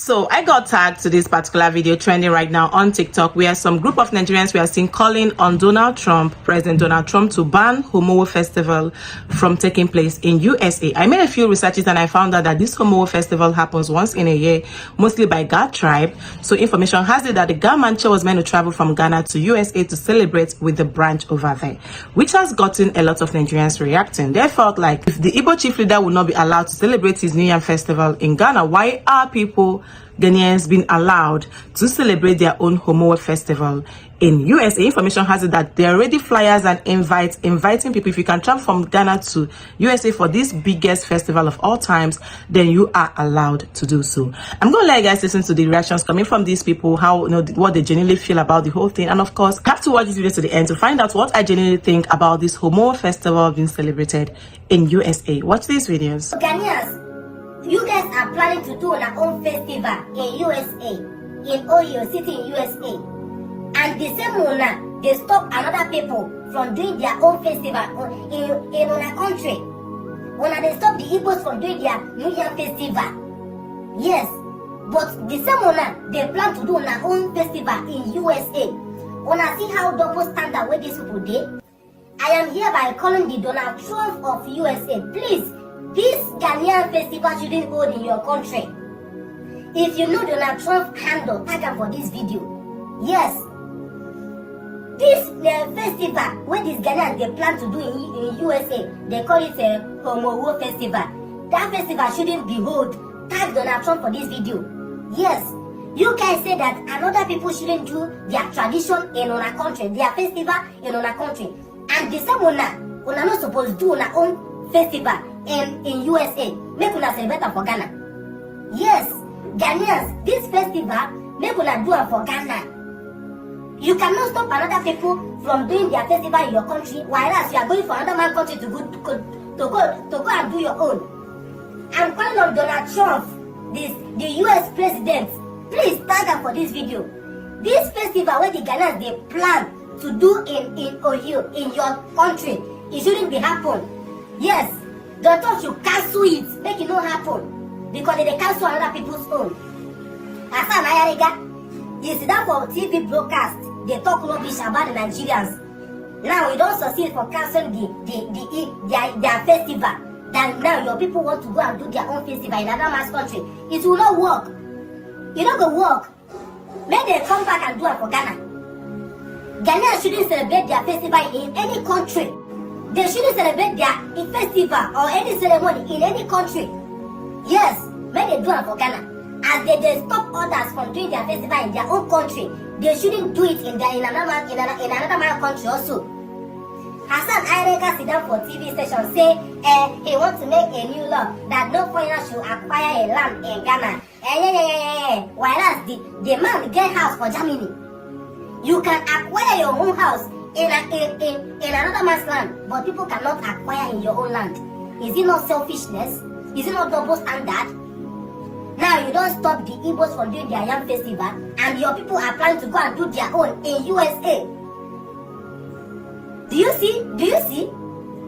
So I got tagged to this particular video trending right now on TikTok, where some group of Nigerians were seen calling on President Donald Trump, to ban Homowo festival from taking place in USA. I made a few researches and I found out that this Homowo festival happens once in a year, mostly by Ga tribe. So information has it that the Ga Mantse was meant to travel from Ghana to USA to celebrate with the branch over there, which has gotten a lot of Nigerians reacting. They felt like if the Igbo chief leader would not be allowed to celebrate his New Year festival in Ghana, why are people, Ghanaians, being allowed to celebrate their own Homowo festival in USA? Information has it that there are already flyers and inviting people. If you can travel from Ghana to USA for this biggest festival of all times, then you are allowed to do so. I'm gonna let you guys listen to the reactions coming from these people, how, what they genuinely feel about the whole thing, and of course have to watch this video to the end to find out what I genuinely think about this Homowo festival being celebrated in USA. Watch these videos. Ghanaians, you guys are planning to do our own festival in USA, in Ohio City in USA, and the same one they stop another people from doing their own festival in our country. When they stop the Igbos from doing their New Year festival, yes, but the same one they plan to do our own festival in USA. When I see how double standard where these people did, I am hereby calling the Donald Trump of USA, please. This Ghanaian festival shouldn't hold in your country. If you know Donald Trump handle, tag him for this video. Yes. This festival, where these Ghanaians they plan to do in USA, they call it a Homowo festival. That festival shouldn't be held. Tag Donald Trump for this video. Yes. You guys say that another people shouldn't do their tradition in our country, their festival in our country. And the same one, we're not supposed to do our own festival in USA, make una celebrate for Ghana. Yes, Ghanaians, this festival, make una do it for Ghana. You cannot stop another people from doing their festival in your country, whereas you are going for another man's country to go and do your own. I'm calling on Donald Trump, the US president, please tag him for this video. This festival where the Ghanaians they plan to do in Ohio, in your country, it shouldn't be happen. Yes. The church should cancel it, make it not happen, because they cancel other people's own. As an Ayariga, you see that for TV broadcast, they talk rubbish about the Nigerians. Now we don't succeed for canceling their festival. Then now your people want to go and do their own festival in another man's country. It will not work. It not go work. Make them come back and do it for Ghana. Ghanaians shouldn't celebrate their festival in any country. They shouldn't celebrate their festival or any ceremony in any country. Yes, when they do it for Ghana. As they stop others from doing their festival in their own country, they shouldn't do it in another man's country also. Hassan Ayreka sit down for TV station say he wants to make a new law that no foreigner should acquire a land in Ghana. Whereas the man get house for Germany. You can acquire your own house in another man's land, but people cannot acquire in your own land. Is it not selfishness? Is it not double standard? Now you don't stop the Igbos from doing their young festival, and your people are planning to go and do their own in USA. Do you see? Do you see?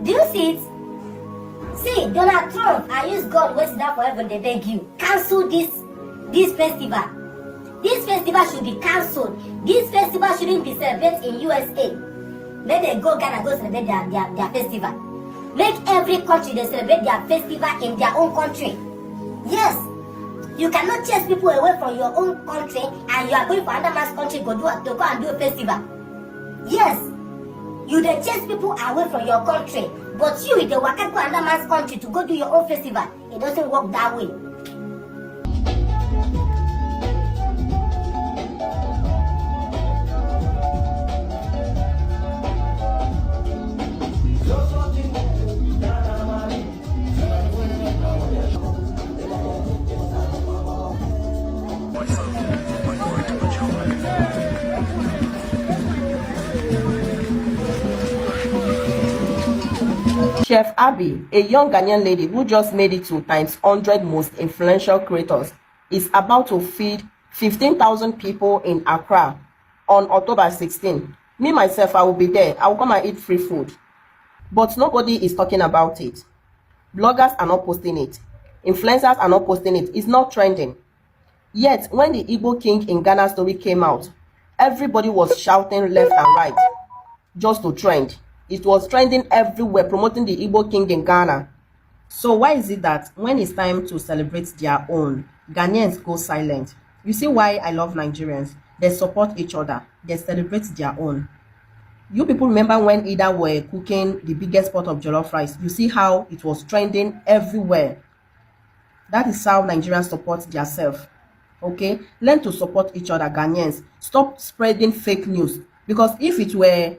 Do you see it? See, Donald Trump, I use God waiting down forever, they beg you. Cancel this festival. This festival should be cancelled. This festival shouldn't be celebrated in USA. Let them go Ghana go celebrate their festival. Make every country they celebrate their festival in their own country. Yes. You cannot chase people away from your own country and you are going for another man's country to go and do a festival. Yes. You they chase people away from your country. But you they walk out to another man's country to go do your own festival. It doesn't work that way. Chef Abby, a young Ghanaian lady who just made it to times 100 most influential creators, is about to feed 15,000 people in Accra on October 16. Me, myself, I will be there. I will come and eat free food. But nobody is talking about it. Bloggers are not posting it. Influencers are not posting it. It's not trending. Yet, when the Igbo king in Ghana story came out, everybody was shouting left and right just to trend. It was trending everywhere, promoting the Igbo king in Ghana. So why is it that when it's time to celebrate their own, Ghanaians go silent? You see why I love Nigerians? They support each other. They celebrate their own. You people remember when Ida were cooking the biggest pot of jollof rice? You see how it was trending everywhere. That is how Nigerians support themselves. Okay? Learn to support each other, Ghanaians. Stop spreading fake news. Because if it were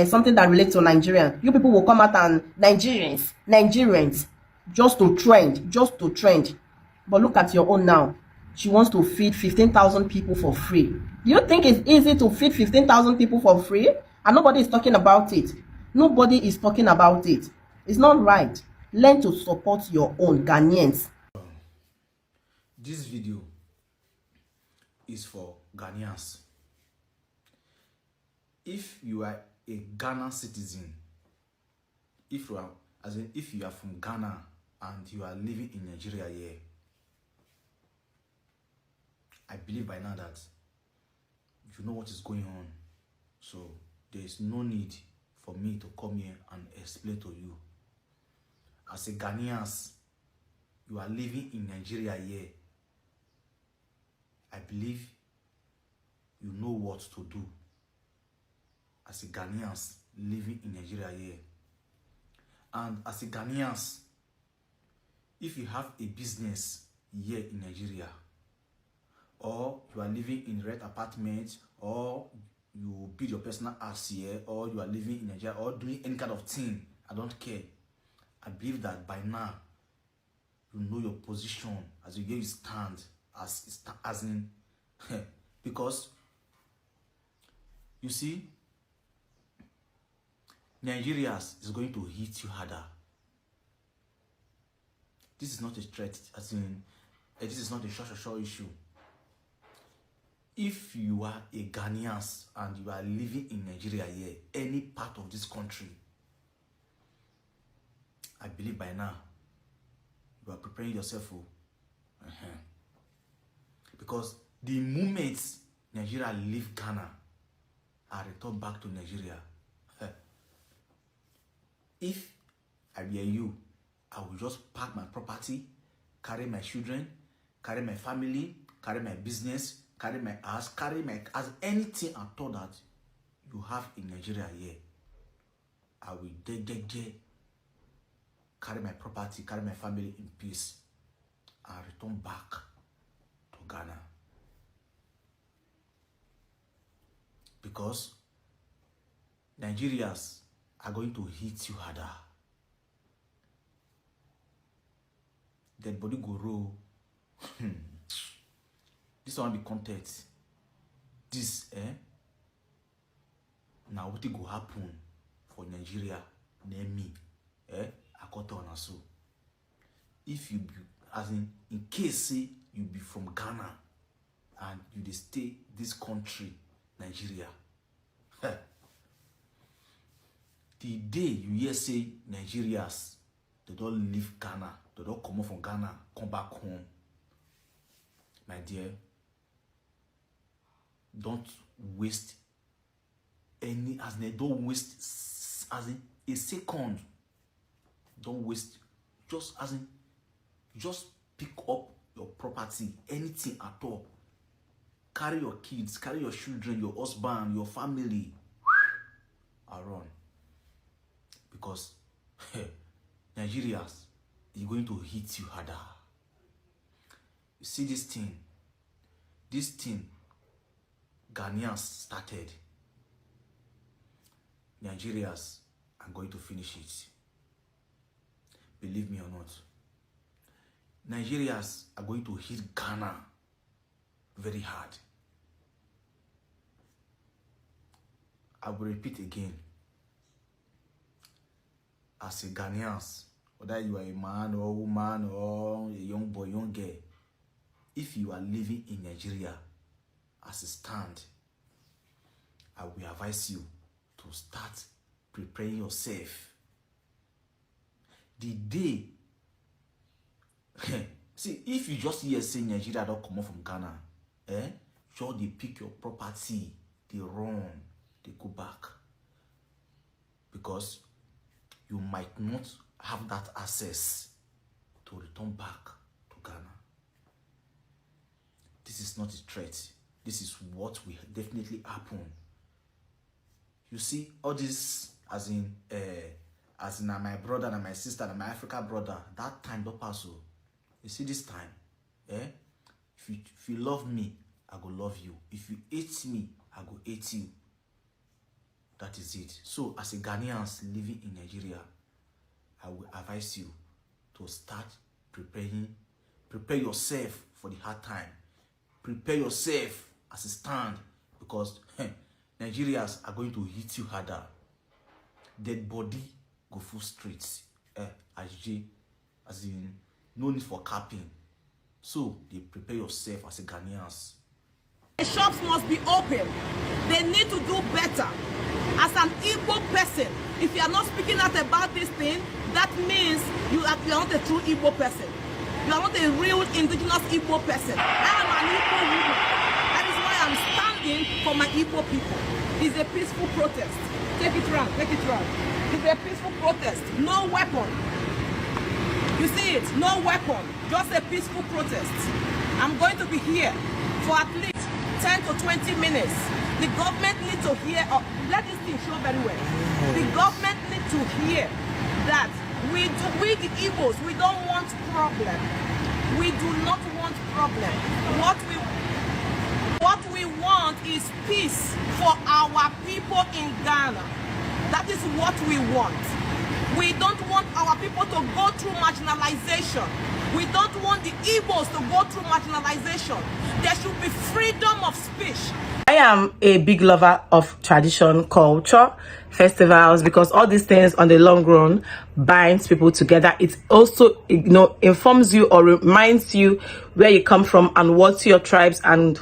something that relates to Nigerian, you people will come out and Nigerians, just to trend. But look at your own now. She wants to feed 15,000 people for free. Do you think it's easy to feed 15,000 people for free? And nobody is talking about it. Nobody is talking about it. It's not right. Learn to support your own, Ghanaians. This video is for Ghanaians. If you are a Ghana citizen, if you are from Ghana and you are living in Nigeria here, I believe by now that you know what is going on. So there is no need for me to come here and explain to you. As a Ghanaians, you are living in Nigeria here, I believe you know what to do as a Ghanaians living in Nigeria here. And as a Ghanaians, if you have a business here in Nigeria, or you are living in rent apartment, or you build your personal house here, or you are living in Nigeria, or doing any kind of thing, I don't care. I believe that by now you know your position as you stand as in because you see, Nigeria is going to hit you harder. This is not a threat, as in this is not a short issue. If you are a Ghanaian and you are living in Nigeria here, any part of this country, I believe by now you are preparing yourself for because the moment Nigeria leave Ghana and return back to Nigeria, if I were you, I would just pack my property, carry my children, carry my family, carry my business, carry my house, as anything at all that you have in Nigeria here. I will carry my property, carry my family in peace, and return back to Ghana. Because Nigerians are going to hit you harder. Dead body go roll. This one be content. This now what go happen for Nigeria near me. Akoto so. If you be, as in case say you be from Ghana and you dey stay this country, Nigeria. The day you hear say Nigerians, they don't leave Ghana, they don't come from Ghana, come back home, my dear, don't waste any, as in don't waste as in a second. Don't waste, just as in, just pick up your property, anything at all. Carry your kids, carry your children, your husband, your family, and run. Because Nigerians is going to hit you harder. You see this thing, Ghanaians started. Nigerians are going to finish it. Believe me or not. Nigerians are going to hit Ghana very hard. I will repeat again. As a Ghanaians, whether you are a man or a woman or a young boy, young girl, if you are living in Nigeria as a stand, I will advise you to start preparing yourself. The day, see, if you just hear say Nigeria don't come out from Ghana, sure they pick your property, they run, they go back. Because you might not have that access to return back to Ghana. This is not a threat. This is what will definitely happen. You see, all this as in my brother and my sister and my African brother, that time don't pass. You see this time, if you love me, I go love you. If you hate me, I go hate you. That is it. So as a Ghanaians living in Nigeria, I will advise you to start preparing. Prepare yourself for the hard time. Prepare yourself as a stand, because Nigerians are going to hit you harder. Dead body go full streets. As in, no need for capping. So they prepare yourself as a Ghanaians. The shops must be open. They need to do better. As an Igbo person, if you are not speaking out about this thing, that means you are not a true Igbo person. You are not a real indigenous Igbo person. I am an Igbo woman. That is why I'm standing for my Igbo people. It's a peaceful protest. Take it round, take it round. It's a peaceful protest. No weapon. You see it? No weapon. Just a peaceful protest. I'm going to be here for at least 10 to 20 minutes. The government needs to hear, let this thing show very well. The government needs to hear that we the Igbos, we don't want problem. We do not want problem. What we want is peace for our people in Ghana. That is what we want. We don't want our people to go through marginalization. We don't want the Igbos to go through marginalization. There should be freedom of speech. I am a big lover of tradition, culture, festivals, because all these things on the long run binds people together. It also, informs you or reminds you where you come from and what your tribes and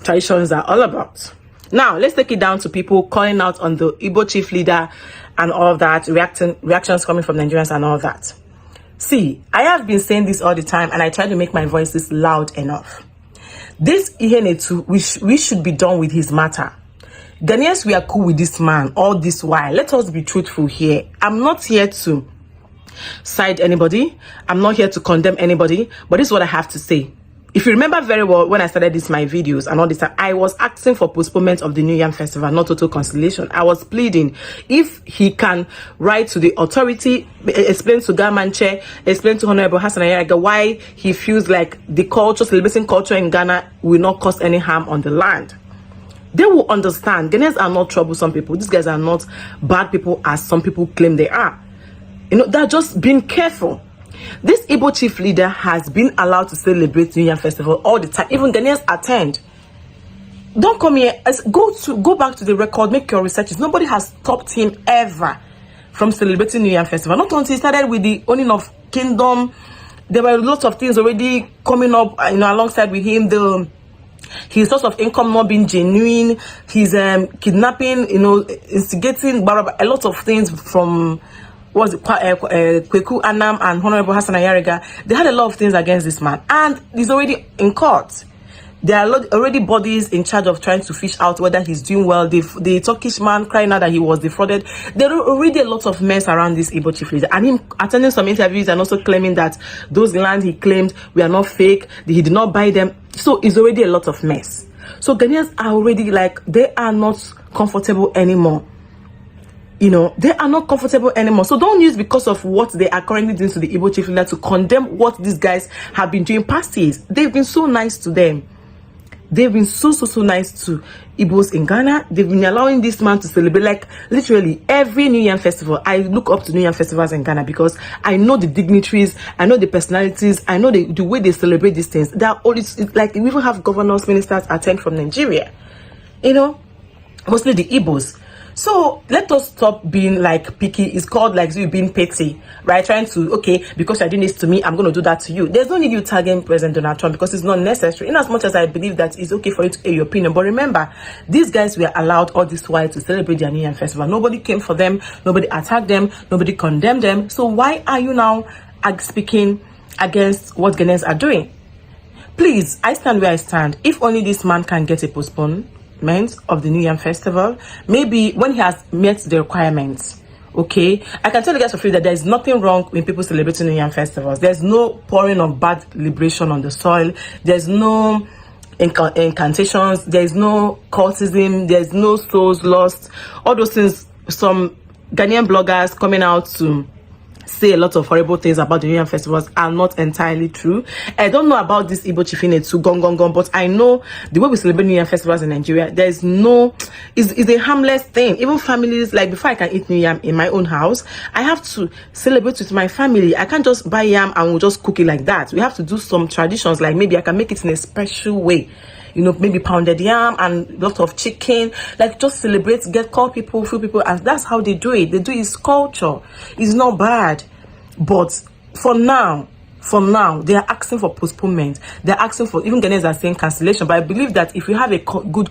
traditions are all about. Now, let's take it down to people calling out on the Igbo chief leader and all of that, reactions coming from Nigerians and all of that. See, I have been saying this all the time, and I try to make my voices loud enough. This Ihenetu, we should be done with his matter. Ghanaians, we are cool with this man all this while. Let us be truthful here. I'm not here to side anybody. I'm not here to condemn anybody, but this is what I have to say. If you remember very well, when I started my videos and all this time, I was asking for postponement of the New Yam Festival, not total cancellation. I was pleading if he can write to the authority, explain to Mantse, explain to Honorable Ghanaversesnigeria why he feels like the culture, celebrating culture in Ghana will not cause any harm on the land. They will understand. Ghanaians are not troublesome people. These guys are not bad people as some people claim they are. They're just being careful. This Igbo chief leader has been allowed to celebrate New Year Festival all the time. Even Ghanaians attend. Don't come here. Go back to the record. Make your researches. Nobody has stopped him ever from celebrating New Year Festival. Not until he started with the owning of kingdom. There were lots of things already coming up, alongside with him. His source of income not being genuine. His kidnapping, instigating a lot of things from. Kweku Anam and Honorable Ghanaversesnigeria. They had a lot of things against this man, and he's already in court. There are already bodies in charge of trying to fish out whether he's doing well. The Turkish man crying out that he was defrauded. There are already a lot of mess around this Igbo chief leader, and him attending some interviews and also claiming that those lands he claimed were not fake, he did not buy them. So it's already a lot of mess. So Ghanaians are already they are not comfortable anymore. They are not comfortable anymore. So don't use because of what they are currently doing to the Igbo chief leader to condemn what these guys have been doing past years. They've been so nice to them. They've been so nice to Igbos in Ghana. They've been allowing this man to celebrate literally every New Year festival. I look up to New Year festivals in Ghana because I know the dignitaries, I know the personalities, I know the way they celebrate these things. They are always we even have governors, ministers attend from Nigeria. Mostly the Igbos. So let us stop being picky. It's called you being petty, right? Trying to, because you're doing this to me, I'm going to do that to you. There's no need you tagging President Donald Trump because it's not necessary. In as much as I believe that it's okay for you to air your opinion. But remember, these guys were allowed all this while to celebrate their New Year Festival. Nobody came for them. Nobody attacked them. Nobody condemned them. So why are you now speaking against what Ghanaians are doing? Please, I stand where I stand. If only this man can get a postponement of the New Yam Festival, maybe when he has met the requirements. Okay, I can tell you guys for free that there is nothing wrong with people celebrating New Yam festivals. There's no pouring of bad liberation on the soil. There's no incantations. There's no cultism. There's no souls lost. All those things. Some Ghanaian bloggers coming out to say a lot of horrible things about the New Yam festivals are not entirely true. I don't know about this Igbo Chifine too, gong, but I know the way we celebrate New Yam festivals in Nigeria, there is no, is a harmless thing. Even families, like before I can eat New Yam in my own house, I have to celebrate with my family. I can't just buy yam and we'll just cook it like that. We have to do some traditions, like maybe I can make it in a special way. You know, maybe pounded yam and a lot of chicken, like just celebrate, call people, few people, and that's how they do it. They do it's culture. It's not bad. But for now, they are asking for postponement. They're asking for, even Ghanaians are saying cancellation. But I believe that if you have a good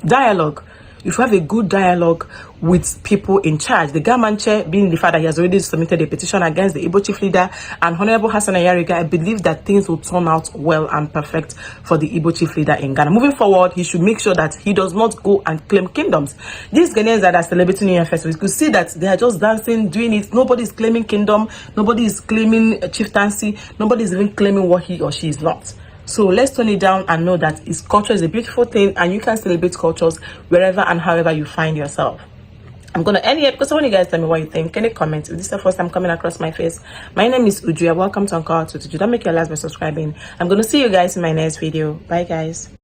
dialogue, if you have a good dialogue with people in charge, the Mantse, being the fact that he has already submitted a petition against the Igbo chief leader and Honorable Hassan Ayariga, I believe that things will turn out well and perfect for the Igbo chief leader in Ghana. Moving forward, he should make sure that he does not go and claim kingdoms. These Ghanaians that are celebrating New Year Festival, you could see that they are just dancing, doing it. Nobody is claiming kingdom. Nobody is claiming chieftaincy. Nobody is even claiming what he or she is not. So let's turn it down and know that his culture is a beautiful thing and you can celebrate cultures wherever and however you find yourself. I'm going to end here because I want you guys to tell me what you think. Can you comment? If this is the first time coming across my face, my name is Uju. Welcome to Uncut. Don't make your last by subscribing. I'm going to see you guys in my next video. Bye guys.